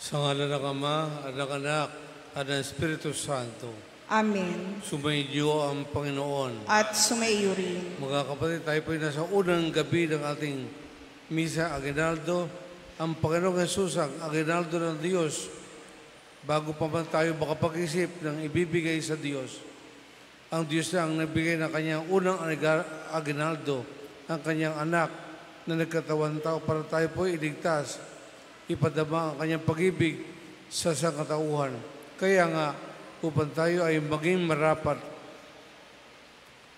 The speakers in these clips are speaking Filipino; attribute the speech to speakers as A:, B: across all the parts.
A: Sa ngalan ng Ama, at ng Anak, at ng Espiritu Santo.
B: Amen.
A: Sumainyo ang Panginoon.
B: At sumaiyo rin.
A: Mga kapatid, tayo po ay nasa unang gabi ng ating Misa Aguinaldo. Ang Panginoong Jesus, ang Aguinaldo ng Diyos, bago pa man tayo makapag-isip ng ibibigay sa Diyos, ang Diyos na ang nagbigay ng kanyang unang Aguinaldo, ang kanyang anak na nagkatawan tao para tayo po iligtas, ipadama ang kanyang pag-ibig sa sangkatauhan. Kaya nga, upang tayo ay maging marapat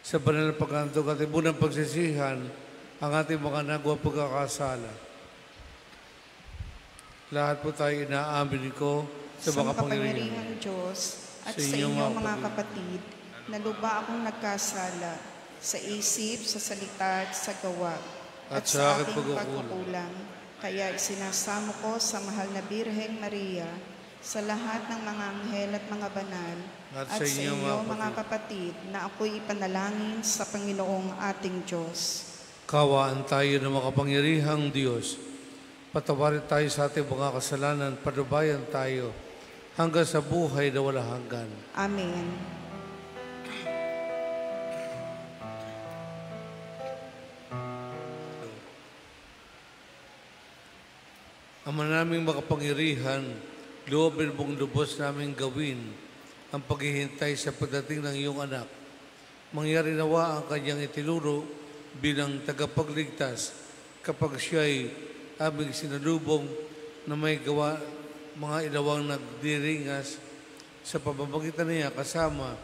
A: sa banal na pagkantog at ibunang pagsisihan ang ating mga nagawa pagkakasala. Lahat po tayo inaamin ko sa
B: makapangyarihang Diyos at sa inyong mga kapatid, na luba akong nagkasala sa isip, sa salita at sa gawa at sa aking pagkukulang. Kaya isinasamo ko sa mahal na Birheng Maria, sa lahat ng mga anghel at mga banal, at sa inyo mga kapatid, na ako'y ipanalangin sa Panginoong ating Diyos.
A: Kawaan tayo ng makapangyarihang Diyos. Patawarin tayo sa ating mga kasalanan, panubayan tayo hanggang sa buhay na walang hanggan.
B: Amen.
A: Ama naming makapangyarihan, loobin mong lubos naming gawin ang paghihintay sa pagdating ng iyong anak. Mangyari nawa ang kanyang itinuro bilang tagapagligtas kapag siya'y aming sinalubong na may gawa mga inawang nagdiringas sa pamamagitan niya kasama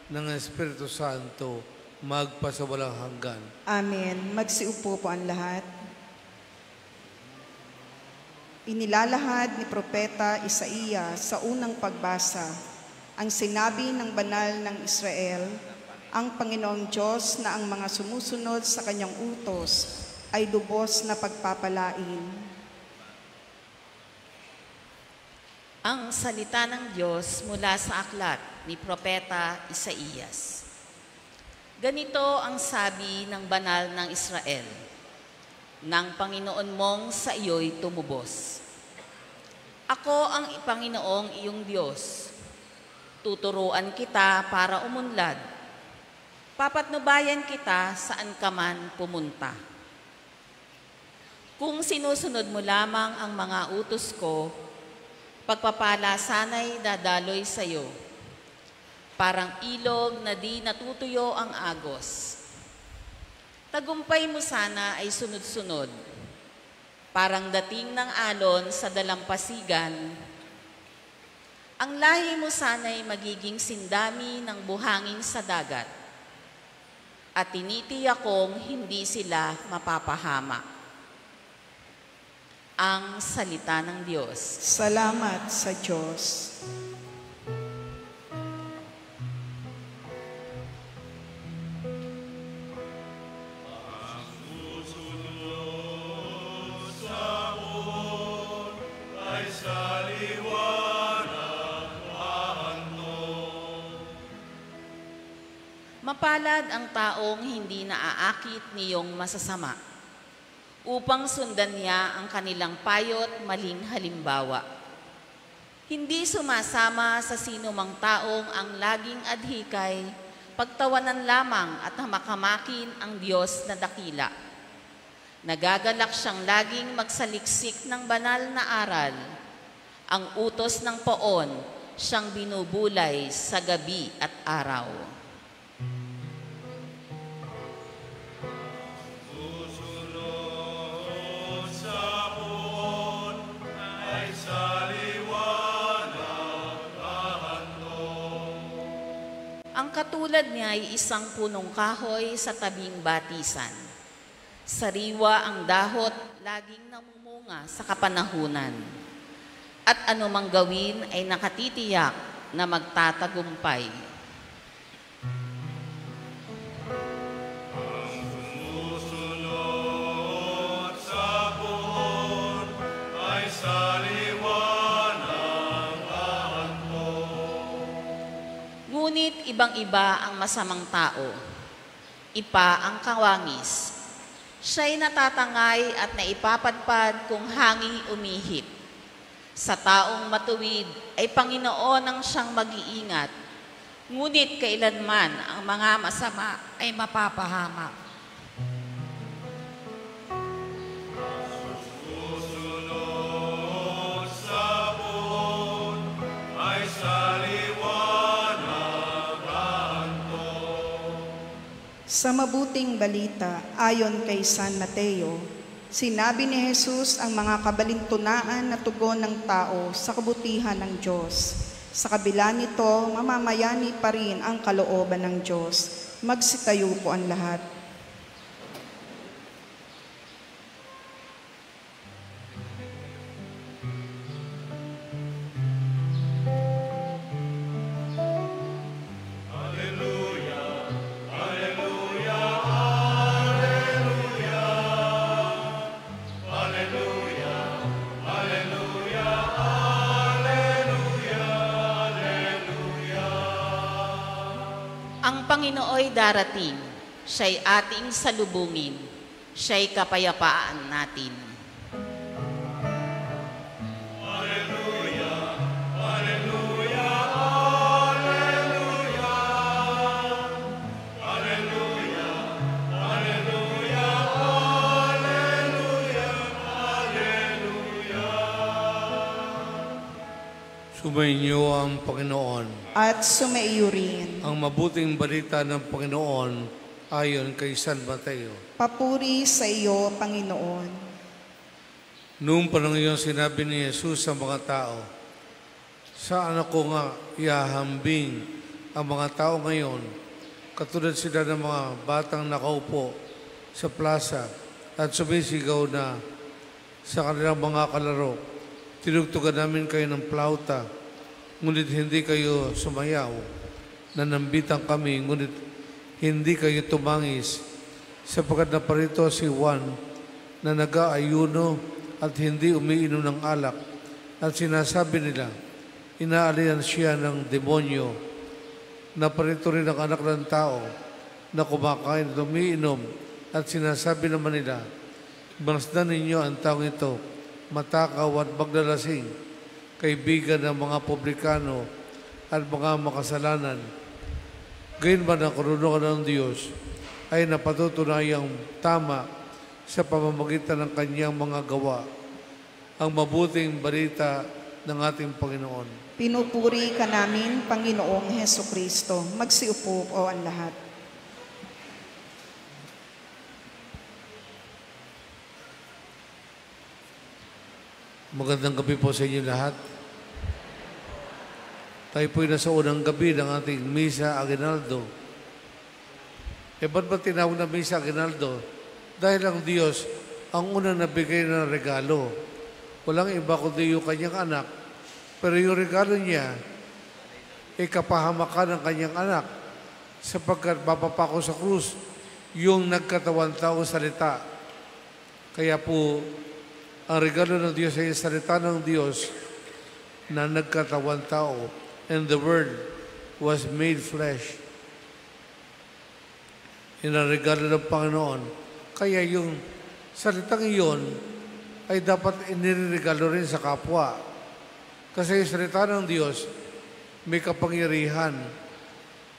A: ng Espiritu Santo magpasawalang hanggan.
B: Amen. Magsiupo po ang lahat. Inilalahad ni Propeta Isaiah sa unang pagbasa ang sinabi ng banal ng Israel, ang Panginoong Diyos na ang mga sumusunod sa kanyang utos ay lubos na pagpapalain.
C: Ang salita ng Diyos mula sa aklat ni Propeta Isaías. Ganito ang sabi ng banal ng Israel, ng Panginoon mong sa iyo'y tumubos. Ako ang Panginoong iyong Diyos. Tuturuan kita para umunlad. Papatnubayan kita saan ka man pumunta. Kung sinusunod mo lamang ang mga utos ko, pagpapala sana'y dadaloy sa iyo. Parang ilog na di natutuyo ang agos. Tagumpay mo sana ay sunod-sunod, parang dating ng alon sa dalampasigan. Ang lahi mo sana'y magiging sindami ng buhangin sa dagat, at tinitiyak kong hindi sila mapapahamak. Ang salita ng Diyos.
B: Salamat sa Diyos.
C: Mapalad ang taong hindi naaakit niyong masasama, upang sundan niya ang kanilang payo't maling halimbawa. Hindi sumasama sa sinumang taong ang laging adhikay, pagtawanan lamang at hamakamakin ang Diyos na dakila. Nagagalak siyang laging magsaliksik ng banal na aral. Ang utos ng poon, siyang binubulay sa gabi at araw. Ang katulad niya ay isang punong kahoy sa tabing batisan. Sariwa ang dahot, laging namumunga sa kapanahunan. At anumang gawin ay nakatitiyak na magtatagumpay. Ngunit ibang-iba ang masamang tao. Ipa ang kawangis. Siya'y natatangay at naipapadpad kung hanging umihip. Sa taong matuwid ay Panginoon ang siyang mag-iingat, ngunit kailanman ang mga masama ay mapapahamak.
B: Sa mabuting balita, ayon kay San Mateo, sinabi ni Jesus ang mga kabalintunaan na tugon ng tao sa kabutihan ng Diyos. Sa kabila nito, mamamayani pa rin ang kalooban ng Diyos. Magsitayo po ang lahat.
C: Ang Panginooy darating, siya'y ating salubungin, siya'y kapayapaan natin.
D: Alleluia, Alleluia, Alleluia, Alleluia, Alleluia, Alleluia, Alleluia.
A: Sumainyo ang Panginoon.
B: At sumaiyo rin.
A: Ang mabuting balita ng Panginoon ayon kay San Mateo.
B: Papuri sa iyo, Panginoon.
A: Noong panahon iyon, sinabi ni Jesus sa mga tao, saan ako nga ihahambing ang mga tao ngayon, katulad sila ng mga batang nakaupo sa plaza at sumisigaw na sa kanilang mga kalaro, tinugtugan namin kayo ng plauta, ngunit hindi kayo sumayaw. Nanambitan kami, ngunit hindi kayo tumangis. Sapagkat naparito si Juan na nag-aayuno at hindi umiinom ng alak. At sinasabi nila, inaalihan siya ng demonyo. Naparito rin ang anak ng tao na kumakain at umiinom. At sinasabi naman nila, masdan ninyo ang taong ito, matakaw at maglalasing, kaibigan ng mga publikano at mga makasalanan. Gayunman ang karunungan ng Diyos ay napatutunayang tama sa pamamagitan ng kanyang mga gawa, ang mabuting balita ng ating Panginoon.
B: Pinupuri ka namin, Panginoong Hesukristo. Magsiupo po ang lahat.
A: Magandang gabi po sa inyo lahat. Tayo po'y nasa unang gabi ng ating Misa Aguinaldo. Ba't ba tinawag na Misa Aguinaldo? Dahil ang Diyos ang unang nabigay ng regalo. Walang iba kundi yung kanyang anak. Pero yung regalo niya ay kapahamakan ng kanyang anak sapagkat mapapako sa krus yung nagkatawan tao salita. Kaya po, ang regalo ng Diyos ay salita ng Diyos na nagkatawan tao. And the Word was made flesh. Yun ang regalo ng Panginoon. Kaya yung salitang iyon ay dapat iniregalo rin sa kapwa. Kasi yung salita ng Diyos may kapangyarihan.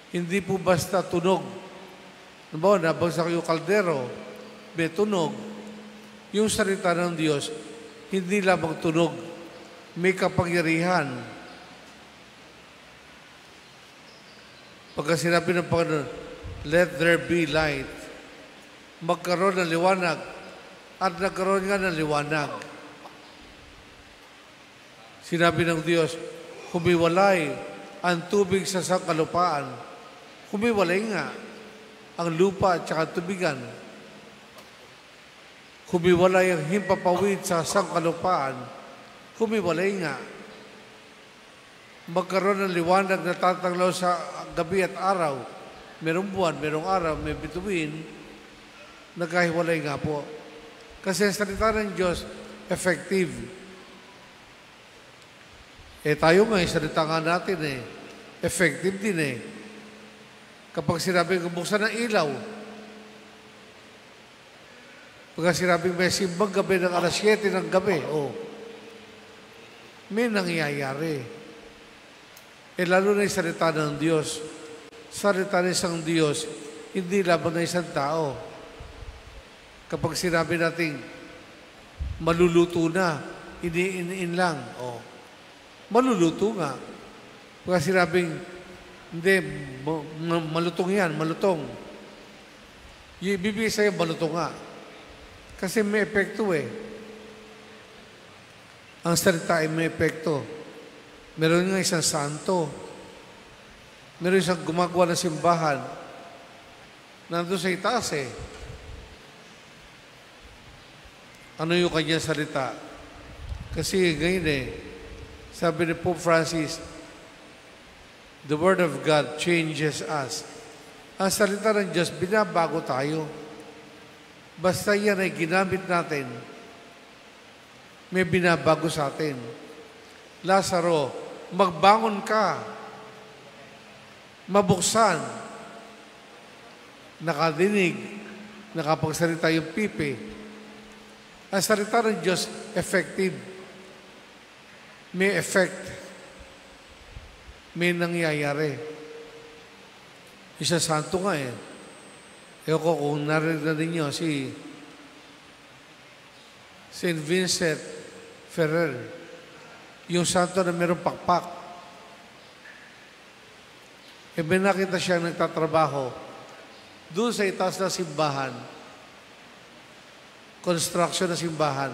A: Hindi po basta tunog. Nabawa, nabagsak yung kaldero, may tunog. Yung salita ng Diyos, hindi lamang tunog, may kapangyarihan. Pagka sinabi ng Panginoon, let there be light, magkaroon ng liwanag, at nagkaroon nga ng liwanag. Sinabi ng Diyos, humiwalay ang tubig sa sangkalupaan. Humiwalay nga ang lupa at saka tubigan. Humiwalay ang himpapawid sa sangkalupaan. Humiwalay nga. Magkaroon ng liwanag na tatanglaw sa gabi at araw. Merong buwan, merong araw, may bituin. Nagkahiwalay nga po. Kasi ang salita ng Diyos, effective. Tayo nga, salita nga natin effective din Kapag sinabing buksan ng ilaw, pagka sinabing may simbang gabi ng alas 7 ng gabi, may nangyayari. Lalo na yung salita ng Diyos. Salita ng isang Diyos, hindi laban ng isang tao. Kapag sinabi natin, maluluto na, iniin lang, maluluto nga. Pag sinabing, hindi, malutong yan, malutong. Yung ibibigay sa'yo, malutong nga. Kasi may epekto Ang salita ay may epekto. Meron nga isang santo. Meron isang gumagawa ng simbahan. Nandun sa itaas Ano yung kanyang salita? Kasi ngayon sabi ni Pope Francis, the Word of God changes us. Ang salita ng Diyos, binabago tayo. Basta yan ay ginamit natin, may binabago sa atin. Lazaro, magbangon ka. Mabuksan. Nakadinig. Nakapagsalita yung pipi. Ang salita ng Diyos, effective. May effect. May nangyayari. Isa santo nga Ewan ko kung narinig na ninyo si St. Vincent Ferrer, yung santo na mayroong pakpak. May nakita siya nagtatrabaho doon sa itaas na simbahan, construction na simbahan.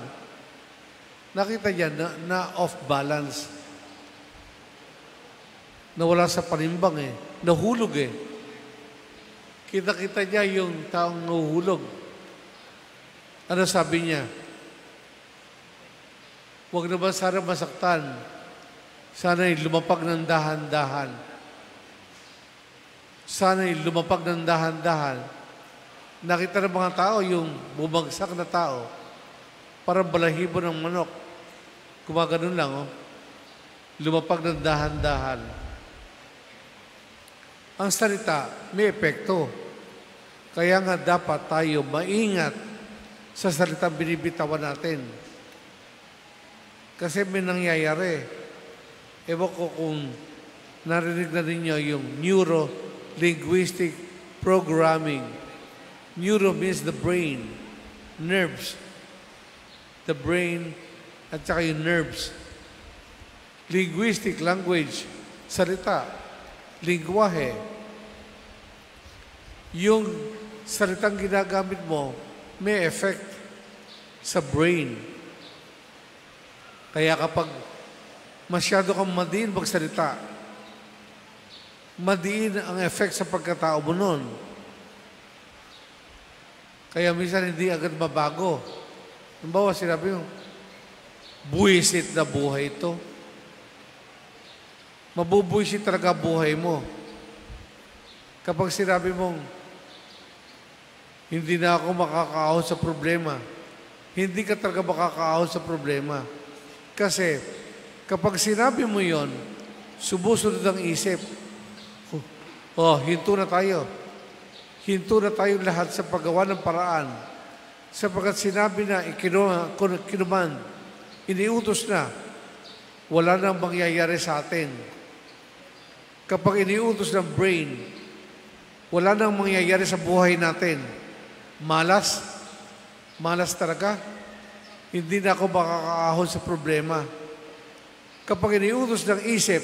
A: Nakita niya na off balance. Nawala sa panimbang Nahulog Kita-kita niya yung taong nahuhulog. Ano sabi niya? Huwag naman sana masaktan. Sana'y lumapag ng dahan-dahan. Sana'y lumapag ng dahan-dahan. Nakita ng mga tao yung bumagsak na tao. Parang balahibo ng manok. Gumaganon lang, lumapag ng dahan-dahan. Ang salita, may epekto. Kaya nga dapat tayo maingat sa salitang binibitawan natin. Kasi may nangyayari. Ewan ko kung narinig na ninyo yung neuro-linguistic programming. Neuro means the brain, nerves. The brain at saka yung nerves. Linguistic, language, salita, lingwahe. Yung salitang ginagamit mo, may effect sa brain. Kaya kapag masyado kang madiin magsalita, madiin ang effect sa pagkatao mo nun. Kaya minsan hindi agad mabago. Halimbawa, sinabi mo, buwisit na buhay ito. Mabubuwisit talaga buhay mo. Kapag sinabi mong, hindi na ako makakaahon sa problema, hindi ka talaga makakaahon sa problema. Kasi, kapag sinabi mo yon, sumusunod ang isip. Hinto na tayo. Hinto na tayo lahat sa paggawa ng paraan. Sapagkat sinabi na, kinuman, iniutos na, wala nang mangyayari sa atin. Kapag iniutos ng brain, wala nang mangyayari sa buhay natin. Malas. Malas talaga. Hindi na ako makakaahon sa problema. Kapag iniutos ng isip,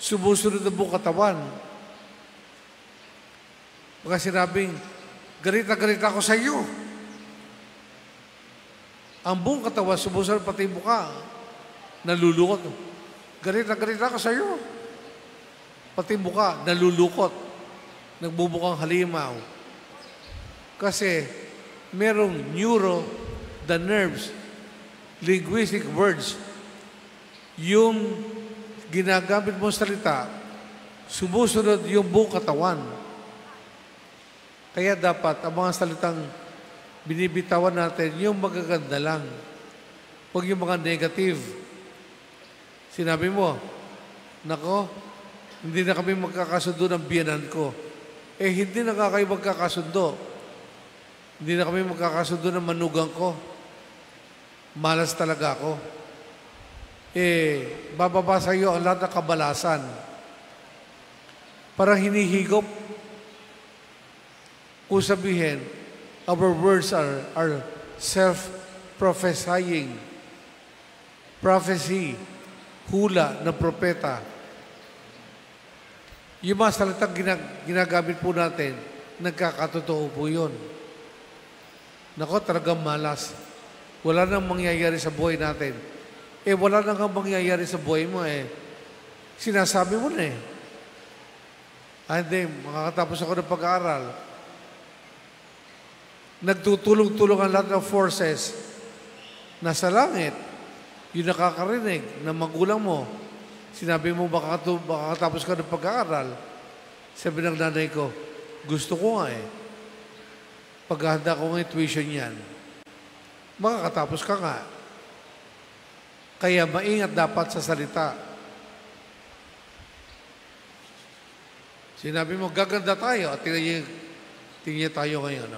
A: sumusunod ang buong katawan. Baka sinabing, galit na galit ako sa iyo. Ang buong katawan, sumusunod pati mukha. Nalulukot. Galit na galit ako sa iyo. Pati mukha, nalulukot. Nagbubukang halimaw. Kasi, merong neuro, the nerves, linguistic words, yung ginagamit mo salita, sumusunod yung buong katawan. Kaya dapat, ang mga salitang binibitawan natin, yung magaganda lang. Huwag yung mga negative. Sinabi mo, nako, hindi na kami magkakasundo ng biyanan ko. Hindi na kayo magkakasundo. Hindi na kami magkakasundo ng manugang ko. Malas talaga ako. bababa sa iyo ang lahat ng kabalasan. Parang hinihigop. Kung sabihin, our words are self-prophesying. Prophecy, hula ng propeta. Yung mga salitang ginagamit po natin, nagkakatotoo po yun. Nako, talagang malas. Wala nang mangyayari sa buhay natin. Wala nang mangyayari sa buhay mo Sinasabi mo na hindi, makakatapos ako ng pag-aaral. Nagtutulong-tulong ang lahat ng forces nasa langit. Yung nakakarinig ng magulang mo. Sinabi mo, makakatapos ka ng pag-aaral. Sabi ng nanay ko, gusto ko nga paghahanda ko ng tuition yan, makakatapos ka nga. Kaya maingat dapat sa salita. Sinabi mo, gaganda tayo. At tingnan tayo ngayon.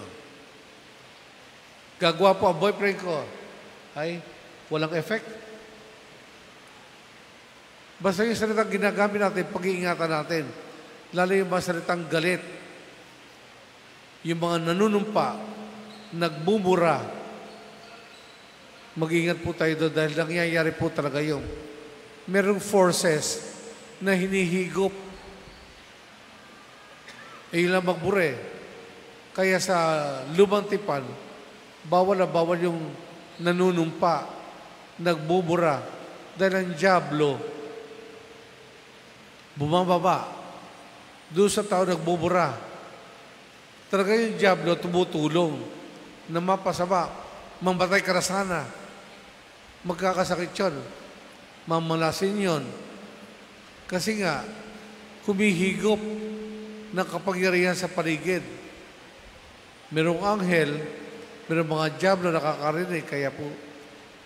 A: Gagawa po ang boyfriend ko. Ay, walang effect. Basta yung salitang ginagamit natin, pag-iingatan natin. Lalo yung mga salitang galit. Yung mga nanunumpa, nagbumura. Mag-ingat po tayo doon dahil nangyayari po talaga yung merong forces na hinihigop. Yun lang magbure. Kaya sa lumang tipan, bawal na bawal yung nanunumpa, nagbubura. Dahil ang dyablo, bumababa. Doon sa tao nagbubura. Talaga yung dyablo tumutulong na mapasama. Mamatay ka na sana. Magkakasakit yun. Mamalasin yun. Kasi nga, humihigop ng kapangyarihan sa paligid. Merong anghel, merong mga dyablo nakakarinig. Kaya po,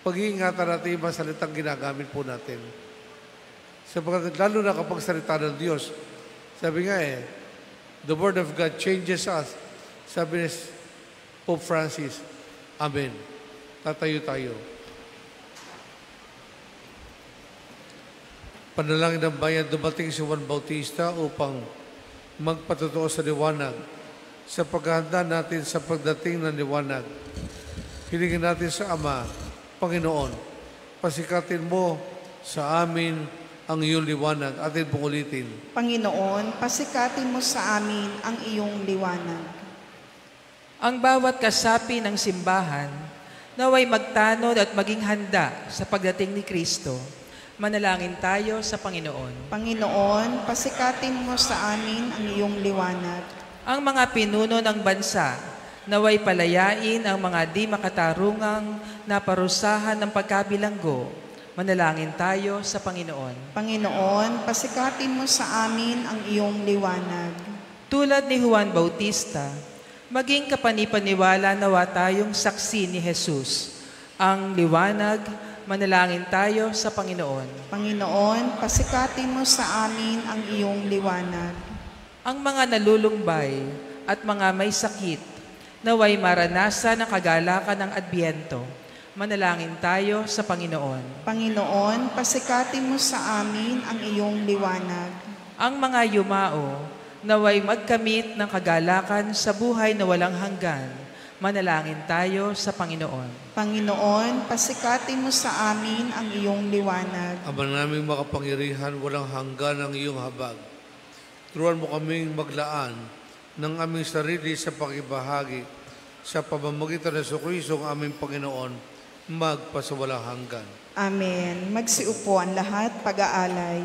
A: pag-iingatan natin yung mga salitang ginagamit po natin. Sapagkat lalo na kapag salita ng Diyos, sabi nga the Word of God changes us. Sabi ni Pope Francis, Amen. Tatayo tayo. Panalangin ng bayan, dumating si Juan Bautista upang magpatotoo sa liwanag. Sa paghahanda natin sa pagdating ng liwanag, hilingin natin sa Ama, Panginoon, pasikatin mo sa amin ang iyong liwanag. Atin pong ulitin.
B: Panginoon, pasikatin mo sa amin ang iyong liwanag.
E: Ang bawat kasapi ng simbahan naway magtanod at maging handa sa pagdating ni Kristo. Manalangin tayo sa Panginoon.
B: Panginoon, pasikatin mo sa amin ang iyong liwanag.
E: Ang mga pinuno ng bansa naway palayain ang mga di makatarungang naparusahan ng pagkabilanggo. Manalangin tayo sa Panginoon.
B: Panginoon, pasikatin mo sa amin ang iyong liwanag.
E: Tulad ni Juan Bautista, maging kapanipaniwala nawa tayong saksi ni Jesus. Ang liwanag, manalangin tayo sa Panginoon.
B: Panginoon, pasikatin mo sa amin ang iyong liwanag.
E: Ang mga nalulumbay at mga may sakit, naway maranasan ang kagalakan ng Adbyento. Manalangin tayo sa Panginoon.
B: Panginoon, pasikatin mo sa amin ang iyong liwanag.
E: Ang mga yumao, naway magkamit ng kagalakan sa buhay na walang hanggan. Manalangin tayo sa Panginoon.
B: Panginoon, pasikatin mo sa amin ang iyong liwanag.
A: Ama naming makapangyarihan, walang hanggan ang iyong habag. Turuan mo kaming maglaan ng aming sarili sa pakibahagi sa pamamagitan ng Jesucristo ang aming Panginoon, magpasawalang hanggan.
B: Amen. Magsiupo ang lahat, pag-aalay.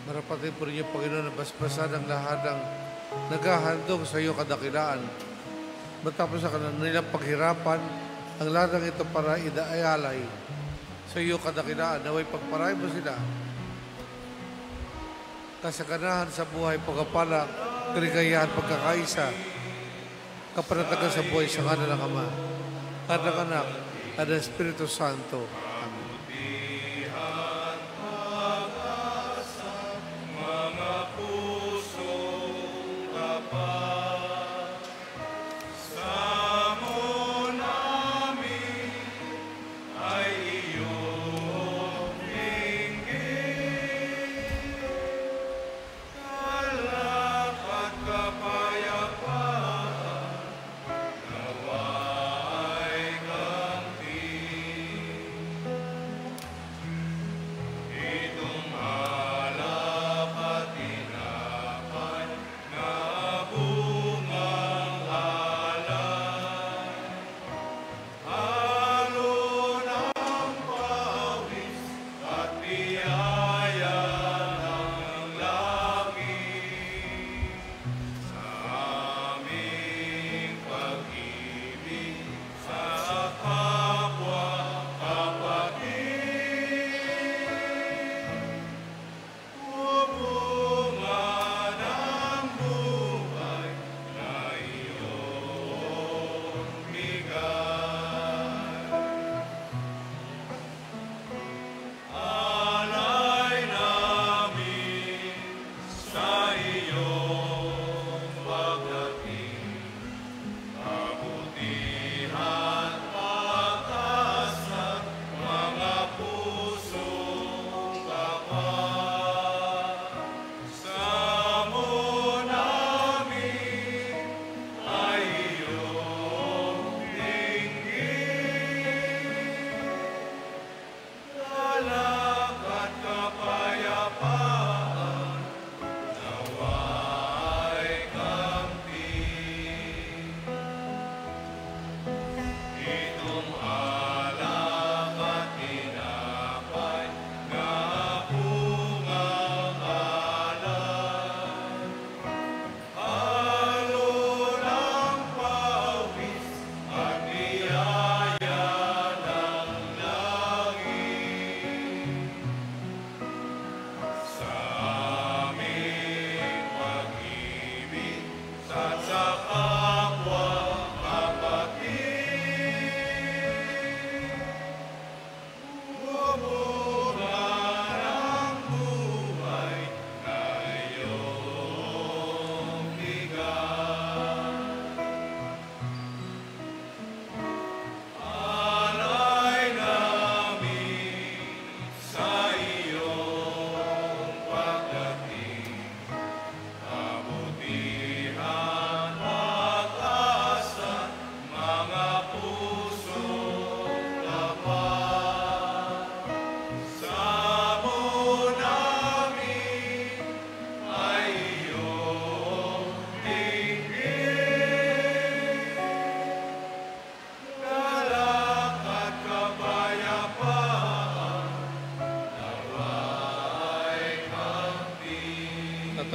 A: Marapatin po rin yung Panginoon na basbasan ang lahat ng naghahandog sa iyo kadakilaan. Matapos sa kanilang paghirapan, ang lahat ng ito para idaayalay sa iyo kadakilaan. Naway pagparay mo sila. Kasaganahan sa buhay, pagkapala, kaligayahan, pagkakaisa, kapanatagan sa buhay sa kanila ng Ama, at ng Anak, at ng Espiritu Santo. Amen.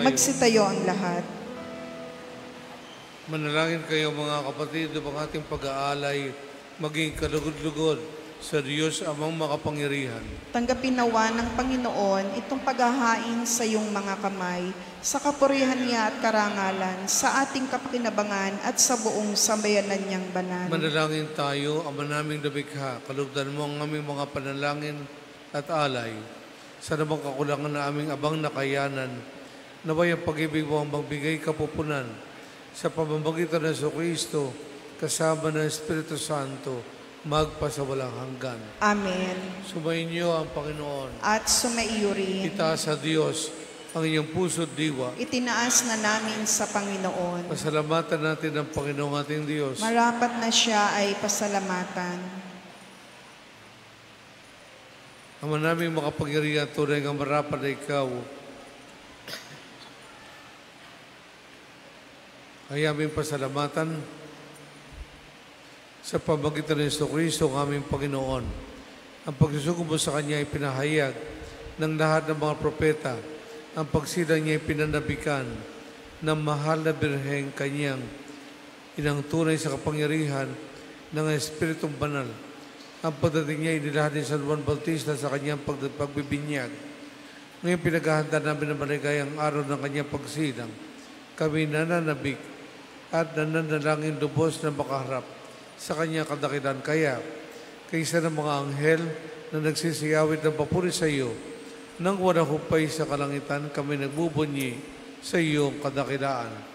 B: Magsitayo ang lahat.
A: Manalangin kayo mga kapatid ng ating pag-aalay, maging kalugod-lugod sa Diyos amang makapangyarihan.
B: Tanggapin nawa ng Panginoon itong paghahain sa iyong mga kamay, sa kapurihan niya at karangalan, sa ating kapakinabangan at sa buong sambayanan niyang banal.
A: Manalangin tayo, Ama naming lumikha, kalugdan mo ang aming mga panalangin at alay. Sa namang kakulangan na aming abang nakayanan, naway ang pag-ibig mo ang magbigay kapupunan sa pamamagitan ng Kristo, kasama ng Espiritu Santo, magpasawalang hanggan.
B: Amen.
A: Sumainyo ang Panginoon.
B: At sumaiyo rin.
A: Itaas sa Diyos ang inyong puso at diwa.
B: Itinaas na namin sa Panginoon.
A: Pasalamatan natin ang Panginoong ating Diyos.
B: Marapat na siya ay pasalamatan.
A: Ama naming makapangyarihan, tunay nga marapat na ikaw ay aming pasalamatan sa pamagitan ng Kristo ang aming Panginoon. Ang pagsusugo mo sa Kanya ay pinahayag ng lahat ng mga propeta. Ang pagsilang niya ay pinanabikan ng mahal na birheng Kanyang inang tunay sa kapangyarihan ng Espiritong Banal. Ang pagdating niya ay nilahad ni San Juan Bautista sa Kanyang pagbibinyag. Ngayon pinaghahanda namin ang maligayang araw ng Kanyang pagsilang. Kami nananabik at nananalangin lubos na makaharap sa Kanyang kadakilan. Kaya, kaysa ng mga anghel na nagsisiyawit ng papuri sa iyo, nang walang hupay sa kalangitan, kami nagbubunyi sa iyong kadakilaan.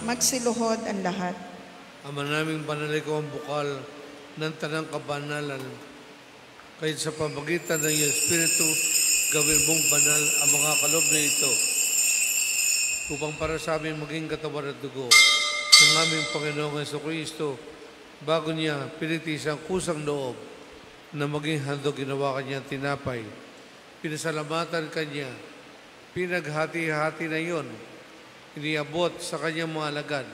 B: Magsiluhod ang lahat.
A: Ama naming banal, ikaw ang bukal ng tanang kabanalan. Kahit sa pamagitan ng iyong Espiritu, gawin mong banal ang mga kaloob na ito upang para sa amin maging katawan at dugo ng aming Panginoong Jesucristo. Bago niya pinitis ang kusang loob na maging handog, ginawa kanyang tinapay. Pinasalamatan kanya, pinaghati-hati na iyon, iniabot sa kanyang mga alagad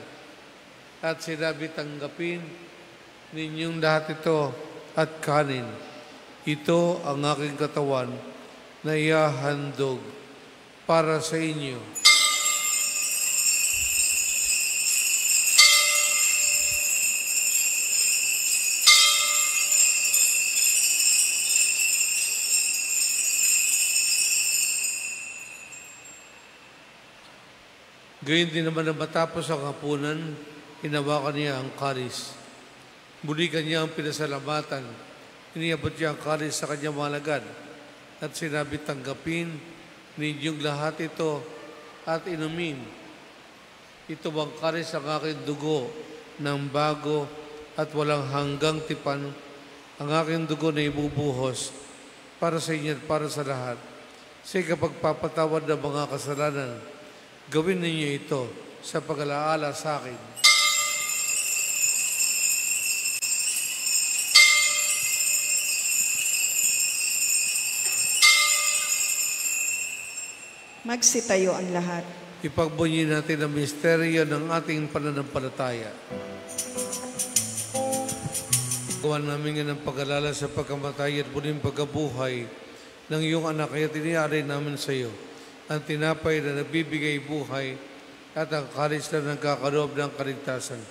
A: at sinabi, tanggapin ninyong lahat ito at kanin. Ito ang aking katawan na ihahandog para sa inyo. Gayun din naman na matapos ang hapunan, hinawakan niya ang kalis. Muli kanya ang pinasalamatan. Iniabot niya ang kalis sa kanyang mga alagad at sinabi, tanggapin ninyong lahat ito at inumin. Ito ang kalis ang aking dugo ng bago at walang hanggang tipan, ang aking dugo na ibubuhos para sa inyo at para sa lahat. Sa ikapagpapatawad ng mga kasalanan, gawin ninyo ito sa pag-alaala sa akin.
B: Magsitayo ang lahat.
A: Ipagbunyi natin ang misteryo ng ating pananampalataya. Gawa namin nga ng pag-alala sa pagkamatay at muling pagkabuhay ng iyong anak, kaya tiniari namin sa iyo. ang tinapay na nagbibigay buhay at ang kalis na nagkakaloob ng kaligtasan.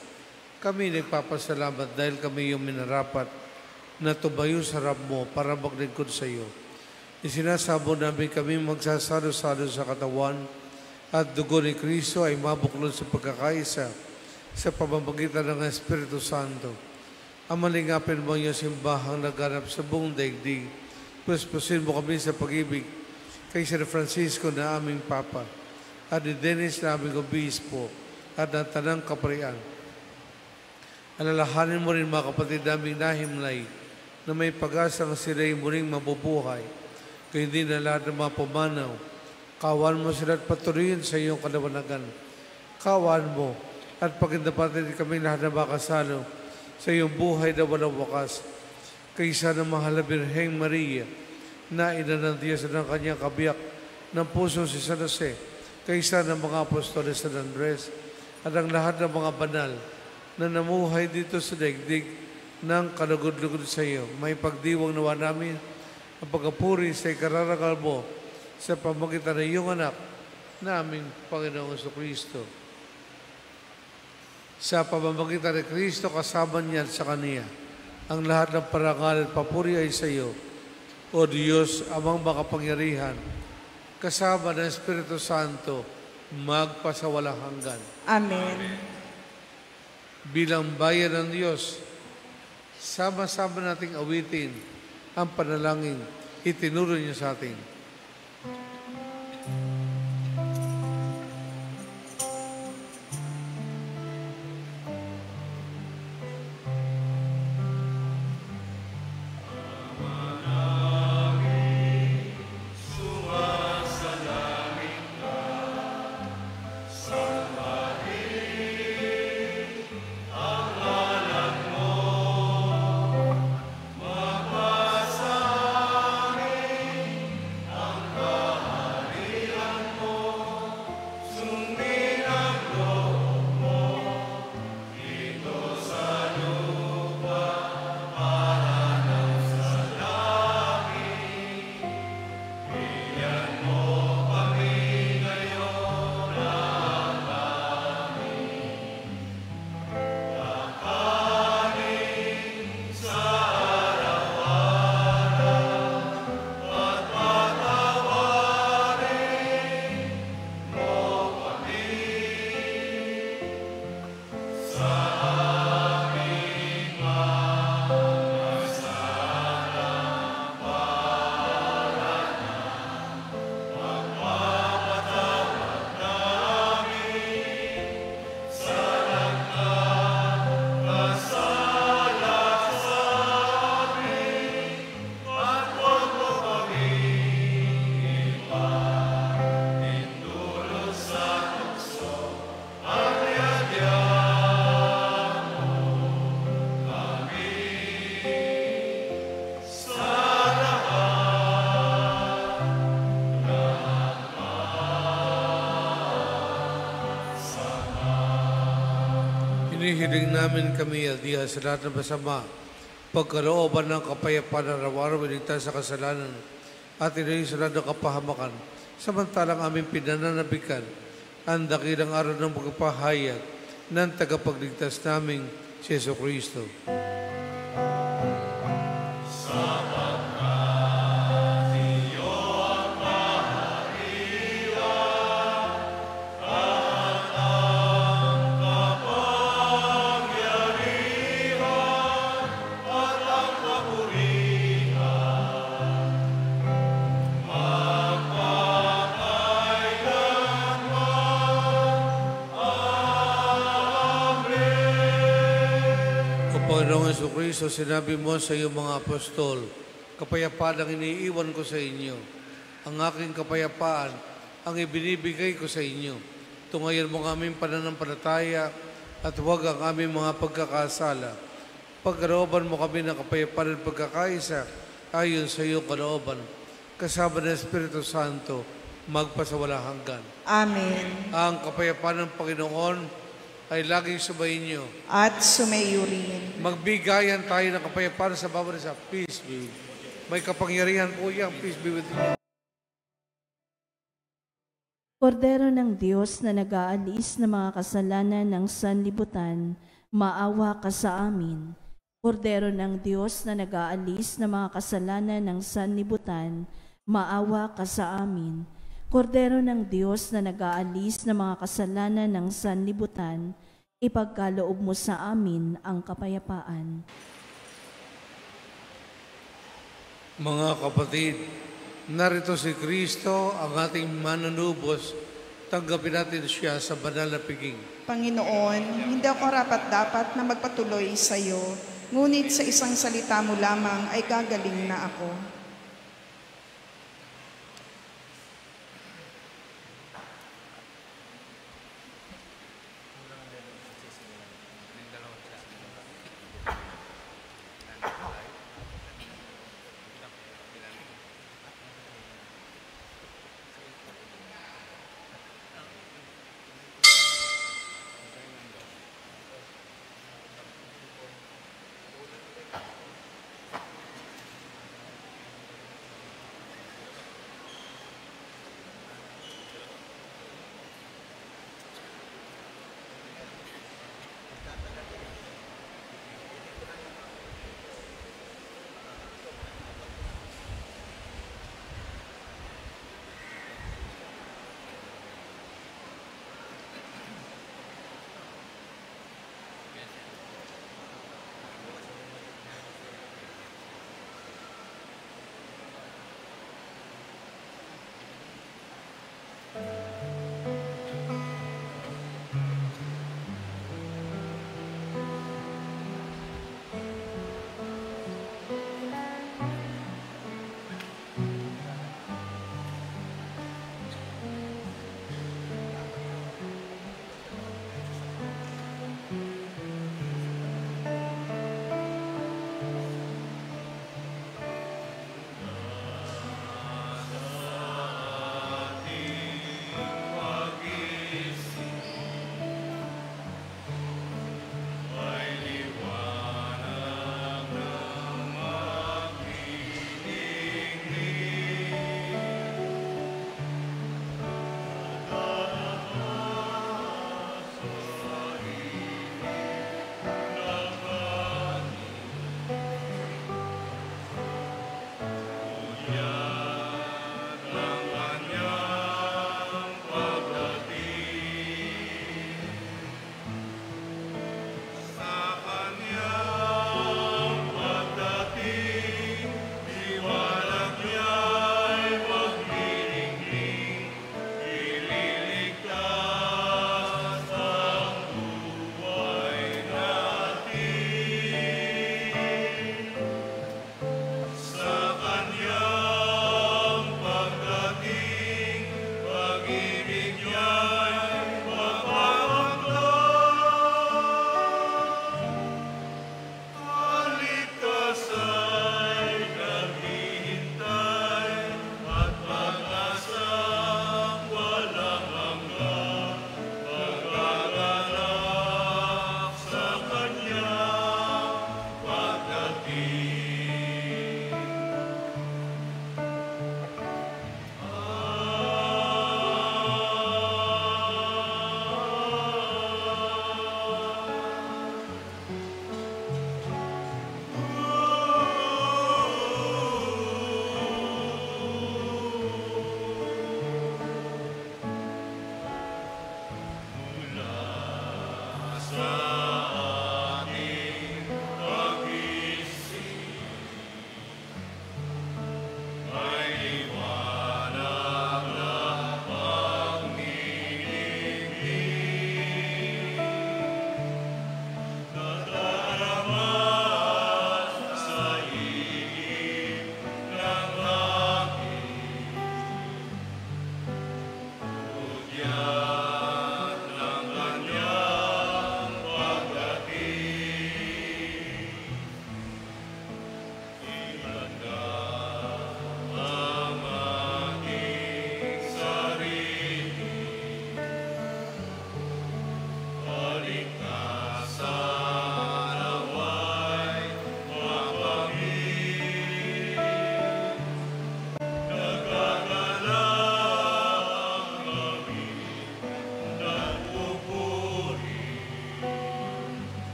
A: Kami nagpapasalamat dahil kami yung minarapat na tumayo sa harap mo para maglingkod sa iyo. Isinasabo namin kami magsasalo-salo sa katawan at dugo ni Kristo ay mabuklod sa pagkakaisa sa pamamagitan ng Espiritu Santo. Amalingapin mo yung simbahang naganap sa buong daigdig. Puspusin mo kami sa pag-ibig kay San Francisco na aming Papa at ni Dennis na aming Obispo at ng Tanang Kaparian. Alalahanin mo rin mga kapatid naming nahimlay na may pag-asang sila'y muling mabubuhay kaya hindi na lahat ng mga pumanaw. Kawan mo sila at patuloyin sa iyong kalawanagan. Kawan mo at pagindapatin kami lahat na makasalo sa iyong buhay na walang wakas. Kaysa ng mahal na Birheng Maria, na ina ng Diyos at ng kanyang kabiyak ng puso si San Jose, kaysa ng mga apostoles San Andres, at ang lahat ng mga banal na namuhay dito sa daigdig ng kalugod-lugod sa iyo. May pagdiwang nawa namin ang pagkapuri sa ikararangal mo sa pamagitan ng iyong anak na aming Panginoong Kristo. Sa pamamagitan ni Kristo, kasama niya sa Kaniya, ang lahat ng parangal at papuri ay sa iyo, O Diyos, amang makapangyarihan, kasama ng Espiritu Santo, magpasawalang hanggan.
B: Amen.
A: Bilang bayan ng Diyos, sama-sama nating awitin ang panalangin itinuro niya sa atin. Hinihiling namin kami, Aldiha, sa lahat ng masama, pagkalooban ng kapayapaan na araw-araw, iligtas sa kasalanan, at inayin sa lahat ng kapahamakan, samantalang aming pinananabikan, ang dakilang araw ng pagpapahayag ng tagapagligtas naming si Jesucristo. Panginoong Jesucristo, sinabi mo sa iyong mga apostol, kapayapaan ang iniiwan ko sa inyo. Ang aking kapayapaan ang ibinibigay ko sa inyo. Tungayan mo ang aming pananampalataya at huwag ang aming mga pagkakasala. Pagkalooban mo kami ng kapayapaan at pagkakaisa ayon sa iyong kalooban. Kasama ng Espiritu Santo, magpasawalang hanggan.
B: Amen.
A: Ang kapayapaan ng Panginoon ay laging sumayin niyo.
B: At sumayo rin.
A: Magbigayan tayo ng kapayapaan sa bawat isa. Peace be. May kapangyarihan po yan. Peace be with you.
F: Kordero ng Diyos na nag-aalis ng mga kasalanan ng sanlibutan, maawa ka sa amin. Kordero ng Diyos na nag-aalis ng mga kasalanan ng sanlibutan, maawa ka sa amin. Kordero ng Diyos na nag-aalis ng mga kasalanan ng sanlibutan, ipagkaloob mo sa amin ang kapayapaan.
A: Mga kapatid, narito si Kristo, ang ating mananubos. Tanggapin natin siya sa banal na piging.
B: Panginoon, hindi ako rapat-dapat na magpatuloy sa iyo, ngunit sa isang salita mo lamang ay gagaling na ako.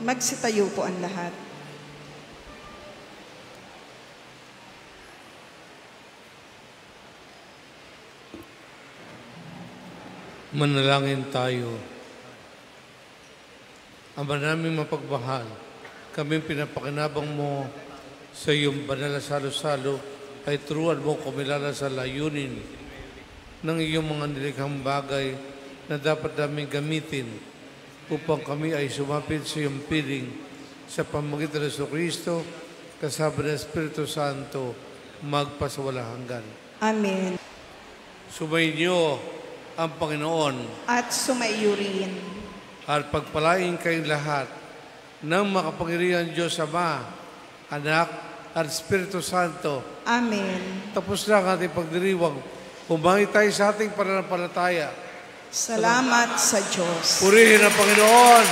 B: Magsitayo po ang lahat.
A: Manalangin tayo. Ama naming mapagmahal, kami pinapakinabang mo sa iyong banal na salo-salo ay turuan mo kumilala sa layunin ng iyong mga nilikhang bagay na dapat namin gamitin upang kami ay sumapit sa iyong piling sa pamamagitan ng Kristo kasama ng Espiritu Santo magpasawalang hanggan.
B: Amen.
A: Sumainyo ang Panginoon
B: At sumaiyo rin.
A: at pagpalain kayong lahat ng makapangyarihan Diyos Ama, Anak at Espiritu Santo.
B: Amen.
A: Tapos na ang ating pagdiriwang. Humangi tayo sa ating pananampalataya.
B: Salamat sa Diyos.
A: Purihin ang Panginoon.